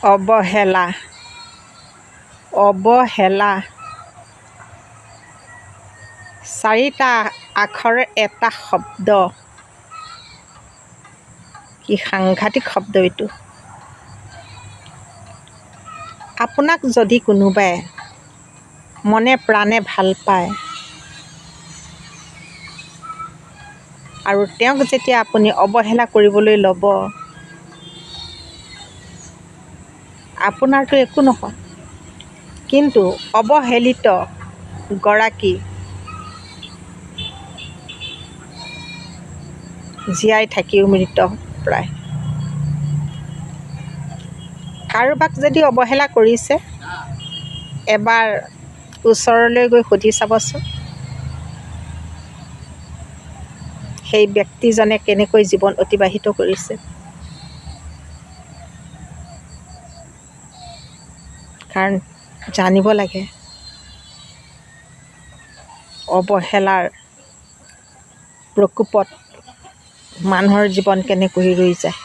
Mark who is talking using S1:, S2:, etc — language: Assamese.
S1: অৱহেলা অৱহেলা চাৰিটা আখৰে এটা শব্দ। কি সাংঘাতিক শব্দ এইটো। আপোনাক যদি কোনোবাই মনে প্ৰাণে ভাল পায় আৰু তেওঁক যেতিয়া আপুনি অৱহেলা কৰিবলৈ ল'ব, আপোনাৰতো একো নহয়, কিন্তু অৱহেলিত গৰাকী জীয়াই থাকিও মৃত প্ৰায়। কাৰোবাক যদি অৱহেলা কৰিছে, এবাৰ ওচৰলৈ গৈ সুধি চাবচোন, সেই ব্যক্তিজনে কেনেকৈ জীৱন অতিবাহিত কৰিছে। কাৰণ জানিব লাগে অৱহেলাৰ প্ৰকোপত মানুহৰ জীৱন কেনেকৈ ৰৈ যায়।